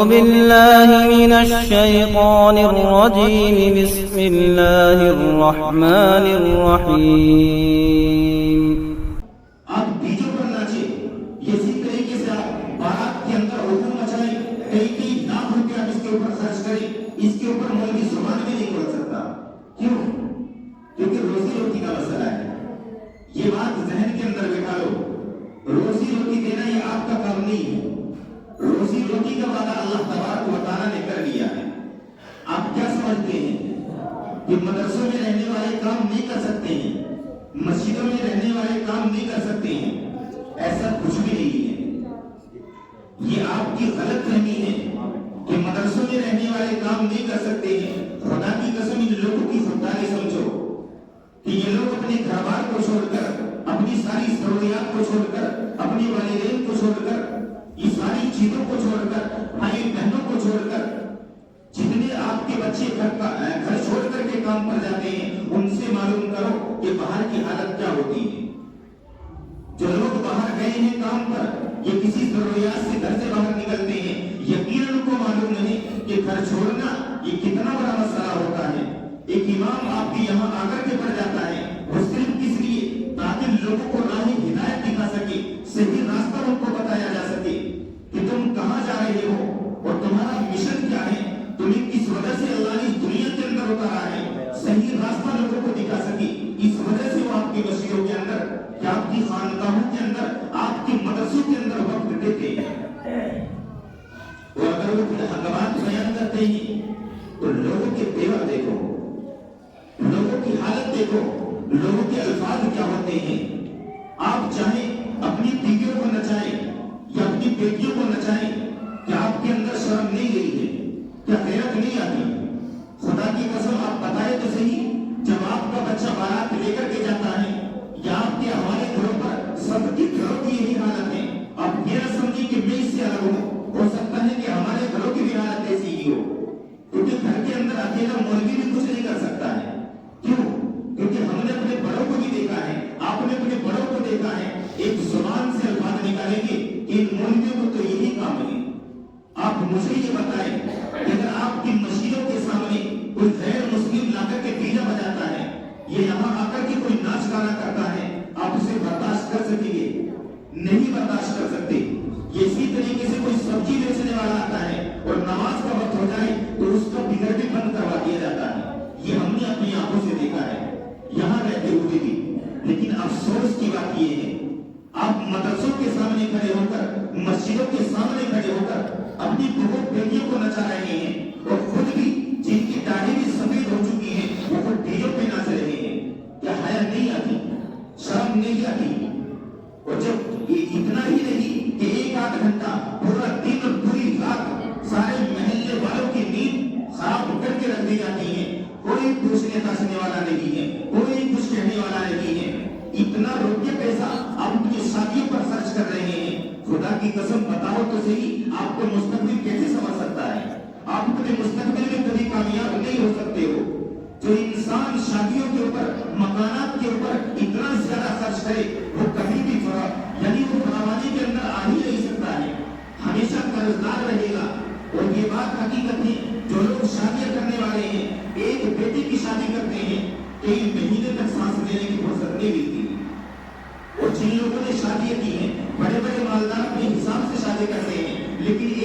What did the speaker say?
بالله من الشيطان الرجيم بسم الله الرحمن الرحيم آپ بیجوں پر ناچے، اسی طریقے سے آپ بارات کے اندر ہجوم مچائیں، کئی لاکھ روپیہ آپ اس کے اوپر خرچ کریں، اس کے اوپر مولوی زبان بھی نہیں بول سکتا. کیوں؟ کیونکہ روزی روٹی کا مسئلہ ہے. یہ بات ذہن کے اندر بٹھا لو، روزی روٹی دینا یہ آپ کا کام نہیں ہے. روزی روٹی کا وعدہ اللہ تبارک و تعالیٰ نے کر لیا ہے. آپ کیا سمجھتے ہیں کہ مدرسوں میں رہنے والے کام نہیں کر سکتے ہیں، مسجدوں میں رہنے والے کام نہیں کر سکتے ہیں؟ ایسا کچھ بھی نہیں ہے. یہ آپ کی غلط فہمی ہے کہ مدرسوں میں رہنے والے کام نہیں کر سکتے ہیں. خدا کی قسم ان لوگوں کی خودداری سمجھو کہ یہ لوگ اپنے گھر بار کو چھوڑ کر، اپنی ساری ضروریات کو چھوڑ کر، اپنے والدین کو چھوڑ کر، یہ ساری چیزوں کو چھوڑ کر، بھائی بہنوں کو چھوڑ کر، جتنے آپ کے بچے گھر چھوڑ کر کے کام پر جاتے ہیں، ان سے معلوم کرو کہ باہر کی حالت کیا ہوتی ہے. جو لوگ باہر گئے ہیں کام پر، یہ کسی ضروریات سے گھر سے باہر نکلتے ہیں، یقیناً ان کو معلوم نہیں کہ گھر چھوڑنا یہ کتنا بڑا مسئلہ ہوتا ہے. ایک امام آپ کے یہاں آ کر کے پڑھ جاتا ہے، وہ صرف کس لیے؟ تاکہ لوگوں کو راہ ہدایت دکھا سکے، صحیح راستہ ان کو بتایا جا سکے کہ تم کہاں جا رہے ہو اور تمہارا مشن کیا ہے، تمہیں کس وجہ سے اللہ نے اس دنیا کے اندر اتارا ہے، صحیح راستہ لوگوں کو دکھا سکے. اس وجہ سے وہ آپ کی مسجدوں کے اندر، یا آپ کی خانقاہوں کے اندر، آپ کے مدرسوں کے اندر وقت دیتے ہیں. اور اگر وہ حقبات بیان کرتے ہیں تو لوگوں کے تیور دیکھو، لوگوں کی حالت دیکھو، لوگوں کے الفاظ کیا ہوتے ہیں. آپ چاہیں اپنی بیویوں کو نچائیں یا اپنی بیٹیوں کو نچائیں، کیا آپ کے اندر شرم نہیں گئی ہے؟ کیا غیرت نہیں آتی؟ خدا کی قسم آپ بتائے تو صحیح، جب آپ کا بچہ بارات لے کر کے جاتا ہے یا آپ کے ہمارے گھروں پر، سب کے گھروں کی یہی حالت ہے. آپ یہ نہ سمجھیں کہ میں اس سے الگ ہوں، ہو سکتا ہے کہ ہمارے گھروں کی بھی حالت ایسی ہی ہو، کیونکہ گھر کے اندر اکیلا مولوی بھی کچھ نہیں کر سکتا ہے. کیوں؟ کیونکہ ہم نے اپنے بڑوں کو بھی دیکھا ہے، آپ نے اپنے بڑوں کو دیکھا ہے، ایک زبان سے الفاظ نکالیں گے کہ ان مولویوں کو تو یہی کام ہے. آپ مجھے یہ بتائیں کہ اگر آپ کی مسجدوں کے سامنے کوئی غیر مسلم لا کر کے ڈیجا بجاتا ہے، یہ یہاں آ کر کے کوئی ناچ گانا کرتا ہے، آپ اسے برداشت کر سکیں گے؟ نہیں برداشت کر سکتے. اسی طریقے سے کوئی سبزی بیچنے والا آتا ہے اور نماز کا وقت ہو جائے تو اس کا بگڑ بھی بند کروا دیا جاتا ہے. یہ ہم نے اپنی آنکھوں سے دیکھا ہے یہاں رہتے ہوئے بھی. لیکن افسوس کی بات یہ ہے، آپ مدرسوں کے سامنے کھڑے ہو کر، مسجدوں کے سامنے کھڑے ہو کر اپنی بہت بیٹیوں کو نچا رہے ہیں، اور خود بھی جن کی داڑھی بھی سفید ہو چکی ہے وہ خود ڈیجوں پہ ناچ رہے ہیں. کیا حیا نہیں آتی؟ شرم نہیں آتی؟ اور جب یہ اتنا ہی نہیں کہ ایک آدھ گھنٹہ، پورا دن اور پوری رات سارے محلے والوں کی نیند خراب کر کے رکھ دی جاتی ہے، کوئی پوچھنے تاچنے والا نہیں ہے، کوئی کچھ کہنے والا نہیں ہے. اتنا روپیہ پیسہ آپ اپنی شادیوں پر خرچ کر رہے ہیں. خدا کی قسم بتاؤ تو صحیح، آپ کو مستقبل کیسے سمجھ سکتا ہے؟ آپ اپنے مستقبل میں کبھی کامیاب نہیں ہو سکتے ہو. جو انسان شادیوں کے اوپر، مکانات کے اوپر اتنا زیادہ خرچ کرے، وہ کبھی بھی یعنی وہ فراوانی کے اندر آ ہی نہیں سکتا ہے، ہمیشہ قرضدار رہے گا. اور یہ بات حقیقت ہے، جو لوگ شادیاں کرنے والے ہیں، ایک بیٹی کی شادی کرتے ہیں، کئی مہینے تک سانس لینے کی فرصت نہیں ملتی. اور جن لوگوں نے شادیاں کی ہیں، بڑے بڑے مالدار اپنے حساب سے شادی کرتے ہیں، لیکن